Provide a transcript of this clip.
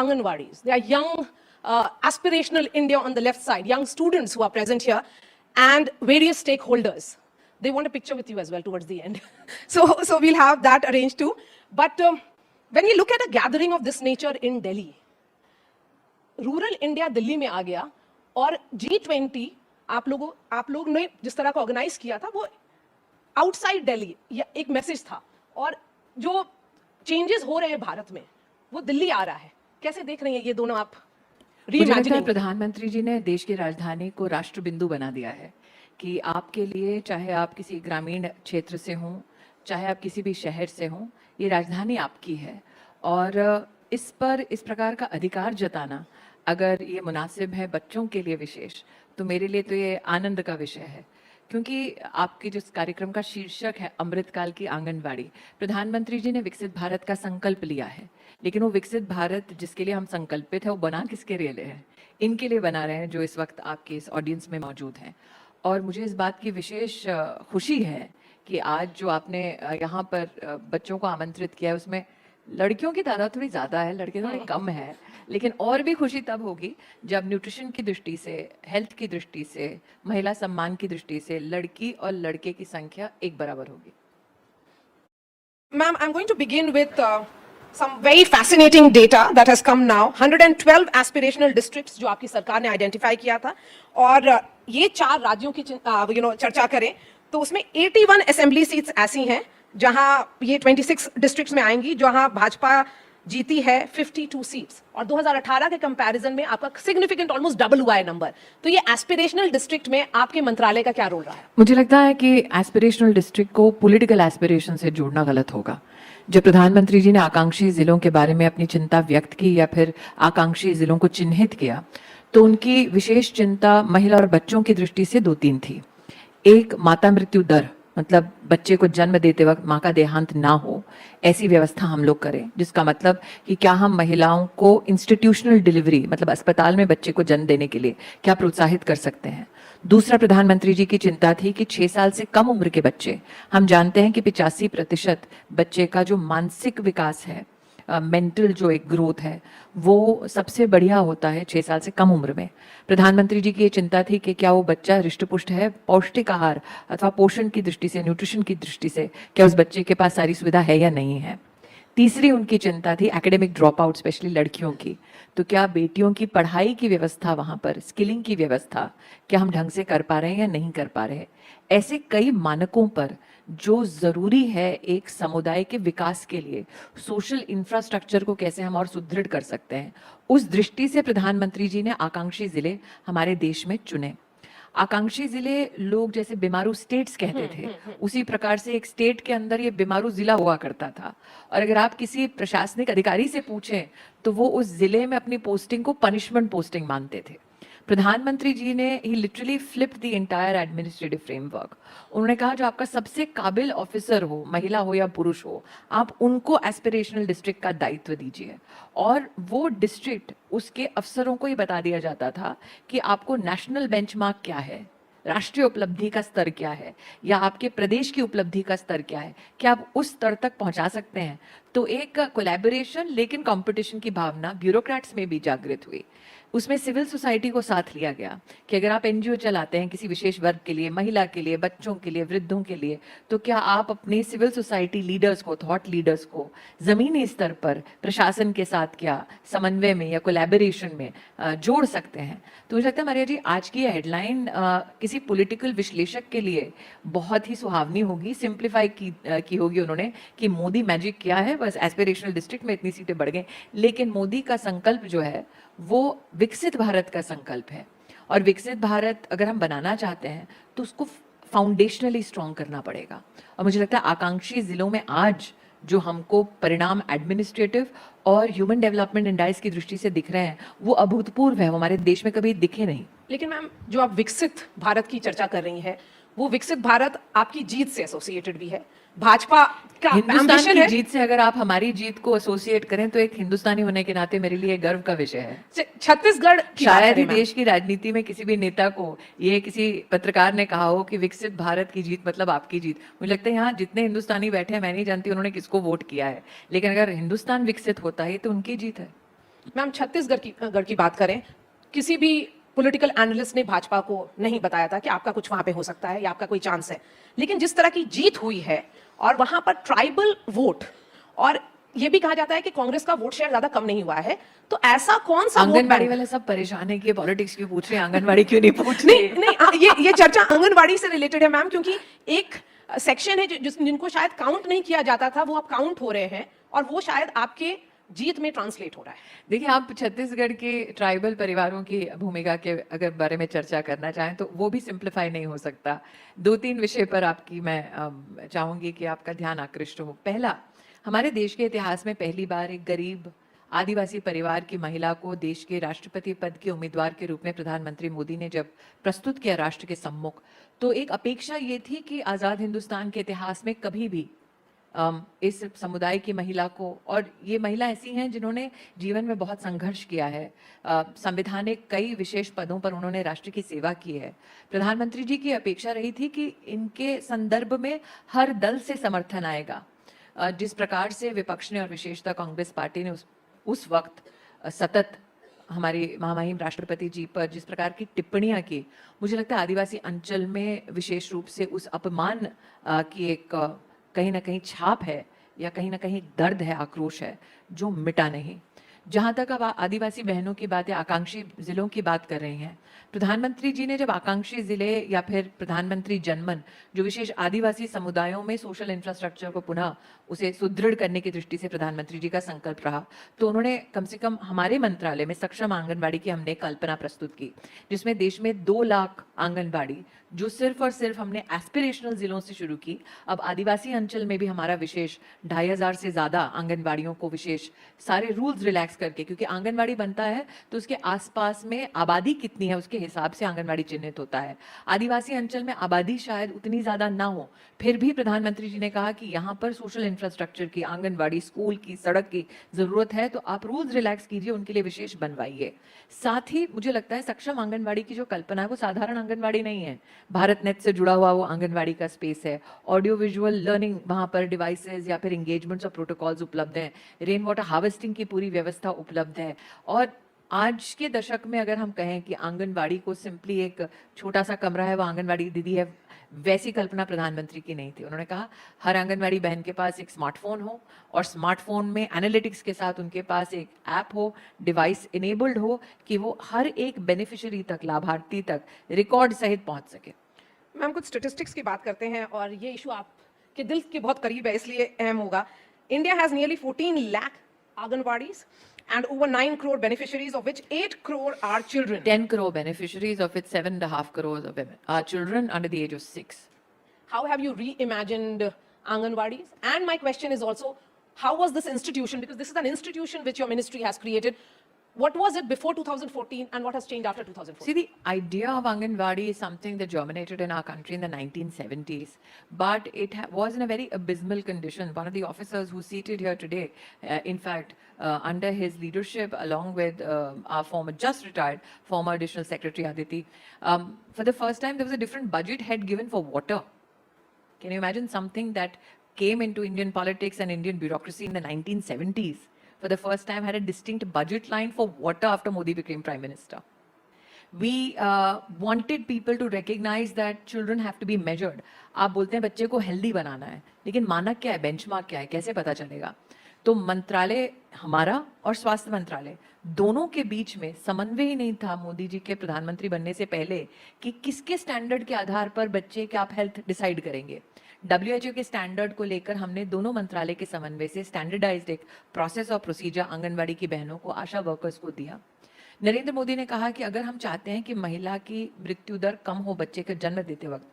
Anganwadis. They are young, aspirational India on the left side, young students who are present here, and various stakeholders. They want a picture with you as well towards the end. So we'll have that arranged too. But when you look at a gathering of this nature in Delhi, rural India Delhi में आ गया और G20 आप लोग ने जिस तरह का organise किया था वो आउटसाइड दिल्ली या एक मैसेज था, और जो चेंजेस हो रहे हैं भारत में वो दिल्ली आ रहा है. कैसे देख रहे हैं ये दोनों आप? प्रधानमंत्री जी ने देश की राजधानी को राष्ट्र बिंदु बना दिया है कि आपके लिए, चाहे आप किसी ग्रामीण क्षेत्र से हों, चाहे आप किसी भी शहर से हों, ये राजधानी आपकी है. और इस पर इस प्रकार का अधिकार जताना अगर ये मुनासिब है बच्चों के लिए विशेष, तो मेरे लिए तो ये आनंद का विषय है. क्योंकि आपके जिस कार्यक्रम का शीर्षक है अमृतकाल की आंगनवाड़ी, प्रधानमंत्री जी ने विकसित भारत का संकल्प लिया है, लेकिन वो विकसित भारत जिसके लिए हम संकल्पित है वो बना किसके लिए हैं? इनके लिए बना रहे हैं जो इस वक्त आपके इस ऑडियंस में मौजूद हैं. और मुझे इस बात की विशेष खुशी है कि आज जो आपने यहाँ पर बच्चों को आमंत्रित किया है उसमें लड़कियों की तादाद थोड़ी ज़्यादा है, लड़के थोड़े कम है. लेकिन और भी खुशी तब होगी जब न्यूट्रिशन की दृष्टि से, हेल्थ की दृष्टि से, महिला सम्मान की दृष्टि से लड़की और लड़के की संख्या एक बराबर होगी. Ma'am, I'm going to begin with some very fascinating data that has come now. 112 aspirational districts जो आपकी सरकार ने आइडेंटिफाई किया था, और ये 4 राज्यों की चर्चा करें तो उसमें 81 असेंबली सीट्स ऐसी हैं जहां ये 26 डिस्ट्रिक्ट्स में आएंगी जहां भाजपा जीती है 52 सीट्स, और 2018 के कंपैरिजन में आपका सिग्निफिकेंट ऑलमोस्ट डबल हुआ है नंबर. तो ये एस्पिरेशनल डिस्ट्रिक्ट में आपके मंत्रालय का क्या रोल रहा है? मुझे लगता है कि एस्पिरेशनल डिस्ट्रिक्ट को पॉलिटिकल एस्पिरेशन से जोड़ना गलत होगा. जब प्रधानमंत्री जी ने आकांक्षी जिलों के बारे में अपनी चिंता व्यक्त की या फिर आकांक्षी जिलों को चिन्हित किया, तो उनकी विशेष चिंता महिला और बच्चों की दृष्टि से 2-3 थी. एक, माता मृत्यु दर, मतलब बच्चे को जन्म देते वक्त माँ का देहांत ना हो, ऐसी व्यवस्था हम लोग करें, जिसका मतलब कि क्या हम महिलाओं को इंस्टीट्यूशनल डिलीवरी, मतलब अस्पताल में बच्चे को जन्म देने के लिए क्या प्रोत्साहित कर सकते हैं. दूसरा, प्रधानमंत्री जी की चिंता थी कि 6 साल से कम उम्र के बच्चे, हम जानते हैं कि 85% बच्चे का जो मानसिक विकास है, मेंटल जो एक ग्रोथ है, वो सबसे बढ़िया होता है 6 साल से कम उम्र में. प्रधानमंत्री जी की ये चिंता थी कि क्या वो बच्चा हृष्ट-पुष्ट है, पौष्टिक आहार अथवा पोषण की दृष्टि से, न्यूट्रिशन की दृष्टि से क्या उस बच्चे के पास सारी सुविधा है या नहीं है. तीसरी उनकी चिंता थी एकेडमिक ड्रॉप आउट, स्पेशली लड़कियों की. तो क्या बेटियों की पढ़ाई की व्यवस्था, वहाँ पर स्किलिंग की व्यवस्था क्या हम ढंग से कर पा रहे हैं या नहीं कर पा रहे हैं. ऐसे कई मानकों पर जो ज़रूरी है एक समुदाय के विकास के लिए, सोशल इंफ्रास्ट्रक्चर को कैसे हम और सुदृढ़ कर सकते हैं, उस दृष्टि से प्रधानमंत्री जी ने आकांक्षी जिले हमारे देश में चुने. आकांक्षी जिले लोग जैसे बीमारू स्टेट्स कहते थे, उसी प्रकार से एक स्टेट के अंदर ये बीमारू जिला हुआ करता था. और अगर आप किसी प्रशासनिक अधिकारी से पूछें तो वो उस जिले में अपनी पोस्टिंग को पनिशमेंट पोस्टिंग मानते थे. प्रधानमंत्री जी ने ही literally flipped the entire administrative framework. उन्होंने कहा जो आपका सबसे काबिल ऑफिसर हो, महिला हो या पुरुष हो, आप उनको एस्पिरेशनल डिस्ट्रिक्ट का दायित्व दीजिए. और वो डिस्ट्रिक्ट, उसके अफसरों को ये बता दिया जाता था कि आपको नेशनल बेंचमार्क क्या है, राष्ट्रीय उपलब्धि का स्तर क्या है, या आपके प्रदेश की उपलब्धि का स्तर क्या है, क्या आप उस स्तर तक पहुंचा सकते हैं. तो एक कोलैबोरेशन लेकिन कंपटीशन की भावना ब्यूरोक्रेट्स में भी जागृत हुई. उसमें सिविल सोसाइटी को साथ लिया गया कि अगर आप एनजीओ चलाते हैं किसी विशेष वर्ग के लिए, महिला के लिए, बच्चों के लिए, वृद्धों के लिए, तो क्या आप अपने सिविल सोसाइटी लीडर्स को, थॉट लीडर्स को जमीनी स्तर पर प्रशासन के साथ क्या समन्वय में या कोलैबोरेशन में जोड़ सकते हैं. तो मुझे लगता है मारिया जी, आज की हेडलाइन किसी पॉलिटिकल विश्लेषक के लिए बहुत ही सुहावनी होगी. सिंप्लीफाई की होगी उन्होंने कि मोदी मैजिक किया है, बस एस्पिरेशनल डिस्ट्रिक्ट में इतनी सीटें बढ़ गई. लेकिन मोदी का संकल्प जो है वो विकसित भारत का संकल्प है. और विकसित भारत अगर हम बनाना चाहते हैं तो उसको फाउंडेशनली स्ट्रॉन्ग करना पड़ेगा. और मुझे लगता है आकांक्षी जिलों में आज जो हमको परिणाम एडमिनिस्ट्रेटिव और ह्यूमन डेवलपमेंट इंडेक्स की दृष्टि से दिख रहे हैं वो अभूतपूर्व है, वो हमारे देश में कभी दिखे नहीं. लेकिन मैम, जो आप विकसित भारत की चर्चा कर रही हैं, वो विकसित भारत आपकी जीत से एसोसिएटेड भी है. भाजपा का हिंदुस्तान की जीत से अगर आप हमारी जीत को एसोसिएट करें तो एक हिंदुस्तानी होने के नाते मेरे लिए गर्व का विषय है. छत्तीसगढ़ शायद ही देश की राजनीति में किसी भी नेता को ये किसी पत्रकार ने कहा हो कि विकसित भारत की जीत मतलब आपकी जीत. मुझे लगता है यहाँ जितने हिंदुस्तानी बैठे हैं, मैं नहीं जानती उन्होंने किसको वोट किया है, लेकिन अगर हिंदुस्तान विकसित होता है तो उनकी जीत है. मैम छत्तीसगढ़ की बात करें, किसी भी पॉलिटिकल एनालिस्ट ने भाजपा को नहीं बताया था कि आपका कुछ वहां पे हो सकता है या आपका कोई चांस है, लेकिन जिस तरह की जीत हुई है और वहां पर ट्राइबल वोट, और ये भी कहा जाता है कि कांग्रेस का वोट शेयर ज्यादा कम नहीं हुआ है, तो ऐसा कौन सा वोट आंगनबाड़ी बैंक- वाले सब परेशान है कि पॉलिटिक्स क्यों पूछ रहे हैं, आंगनबाड़ी क्यों नहीं पूछ नहीं रहे? नहीं ये चर्चा आंगनबाड़ी से रिलेटेड है मैम, क्योंकि एक सेक्शन है जिनको शायद काउंट नहीं किया जाता था, वो अब काउंट हो रहे हैं और वो शायद आपके जीत में ट्रांसलेट हो रहा है। देखिए, आप छत्तीसगढ़ के ट्राइबल परिवारों की भूमिका के अगर बारे में चर्चा करना चाहें तो वो भी सिंप्लीफाई नहीं हो सकता। 2-3 विषय पर आपकी मैं चाहूंगी कि आपका ध्यान आकृष्ट हो। पहला, हमारे देश के इतिहास में पहली बार एक गरीब आदिवासी परिवार की महिला को देश के राष्ट्रपति पद के उम्मीदवार के रूप में प्रधानमंत्री मोदी ने जब प्रस्तुत किया राष्ट्र के सम्मुख, तो एक अपेक्षा ये थी कि आज़ाद हिंदुस्तान के इतिहास में कभी भी इस समुदाय की महिला को, और ये महिला ऐसी हैं जिन्होंने जीवन में बहुत संघर्ष किया है, संवैधानिक कई विशेष पदों पर उन्होंने राष्ट्र की सेवा की है। प्रधानमंत्री जी की अपेक्षा रही थी कि इनके संदर्भ में हर दल से समर्थन आएगा। जिस प्रकार से विपक्ष ने और विशेषतः कांग्रेस पार्टी ने उस वक्त सतत हमारी महामहिम राष्ट्रपति जी पर जिस प्रकार की टिप्पणियां की, मुझे लगता है आदिवासी अंचल में विशेष रूप से उस अपमान की एक कहीं ना कहीं छाप है या कहीं ना कहीं दर्द है, आक्रोश है जो मिटा नहीं। जहां तक अब आदिवासी बहनों की बात या आकांक्षी जिलों की बात कर रही हैं, प्रधानमंत्री जी ने जब आकांक्षी जिले या फिर प्रधानमंत्री जनमन, जो विशेष आदिवासी समुदायों में सोशल इंफ्रास्ट्रक्चर को पुनः उसे सुदृढ़ करने की दृष्टि से प्रधानमंत्री जी का संकल्प रहा, तो उन्होंने कम से कम हमारे मंत्रालय में सक्षम आंगनबाड़ी की हमने कल्पना प्रस्तुत की, जिसमें देश में 2 लाख आंगनबाड़ी जो सिर्फ और सिर्फ हमने एस्पिरेशनल जिलों से शुरू की, अब आदिवासी अंचल में भी हमारा विशेष 2500 से ज्यादा आंगनबाड़ियों को विशेष सारे रूल्स रिलैक्स करके, क्योंकि आंगनबाड़ी बनता है तो उसके आसपास में आबादी कितनी है उसके हिसाब से आंगनबाड़ी चिन्हित होता है। आदिवासी अंचल में आबादी शायद उतनी ज्यादा ना हो, फिर भी प्रधानमंत्री जी ने कहा कि यहाँ पर सोशल इंफ्रास्ट्रक्चर की, आंगनबाड़ी, स्कूल की, सड़क की जरूरत है, तो आप रूल्स रिलैक्स कीजिए, उनके लिए विशेष बनवाइए। साथ ही मुझे लगता है सक्षम आंगनबाड़ी की जो कल्पना है वो साधारण आंगनबाड़ी नहीं है, भारत नेट से जुड़ा हुआ वो आंगनबाड़ी का स्पेस है, ऑडियो विजुअल लर्निंग वहां पर डिवाइसेस या फिर एंगेजमेंट्स और प्रोटोकॉल्स उपलब्ध हैं, रेन वाटर हार्वेस्टिंग की पूरी व्यवस्था उपलब्ध है। और आज के दशक में अगर हम कहें कि आंगनबाड़ी को सिंपली एक छोटा सा कमरा है, वो आंगनबाड़ी दीदी है, वैसी कल्पना प्रधानमंत्री की नहीं थी। उन्होंने कहा हर आंगनबाड़ी बहन के पास एक स्मार्टफोन हो और स्मार्टफोन में एनालिटिक्स के साथ उनके पास एक ऐप हो, डिवाइस इनेबल्ड हो, कि वो हर एक बेनिफिशियरी तक, लाभार्थी तक रिकॉर्ड सहित पहुंच सके। मैम कुछ स्टेटिस्टिक्स की बात करते हैं और ये इशू आपके दिल के बहुत करीब है, इसलिए अहम होगा। India has nearly 14 lakh anganwadis and over 9 crore beneficiaries, of which 8 crore are children. 10 crore beneficiaries, of which 7.5 crores of women are children under the age of 6. How have you reimagined Anganwadis? And my question is also, how was this institution? Because this is an institution which your ministry has created. What was it before 2014 and what has changed after 2014? See, the idea of Anganwadi is something that germinated in our country in the 1970s, but it was in a very abysmal condition. One of the officers who's seated here today, in fact, under his leadership, along with our former, just retired, former additional secretary Aditi, for the first time, there was a different budget head given for water. Can you imagine something that came into Indian politics and Indian bureaucracy in the 1970s? For the first time, had a distinct budget line for water after Modi became Prime Minister. We wanted people to recognize that children have to be measured. आप बोलते हैं बच्चे को healthy बनाना है, लेकिन मानक क्या है, बेंचमार्क क्या है, कैसे पता चलेगा? तो मंत्रालय हमारा और स्वास्थ्य मंत्रालय दोनों के बीच में समन्वय ही नहीं था मोदी जी के प्रधानमंत्री बनने से पहले कि किसके स्टैंडर्ड के आधार पर बच्चे के आप हेल्थ डिसाइड करेंगे। WHO के स्टैंडर्ड को लेकर हमने दोनों मंत्रालय के समन्वय से स्टैंडर्डाइज्ड एक प्रोसेस और प्रोसीजर आंगनबाड़ी की बहनों को, आशा वर्कर्स को दिया। नरेंद्र मोदी ने कहा कि अगर हम चाहते हैं कि महिला की मृत्यु दर कम हो बच्चे के जन्म देते वक्त,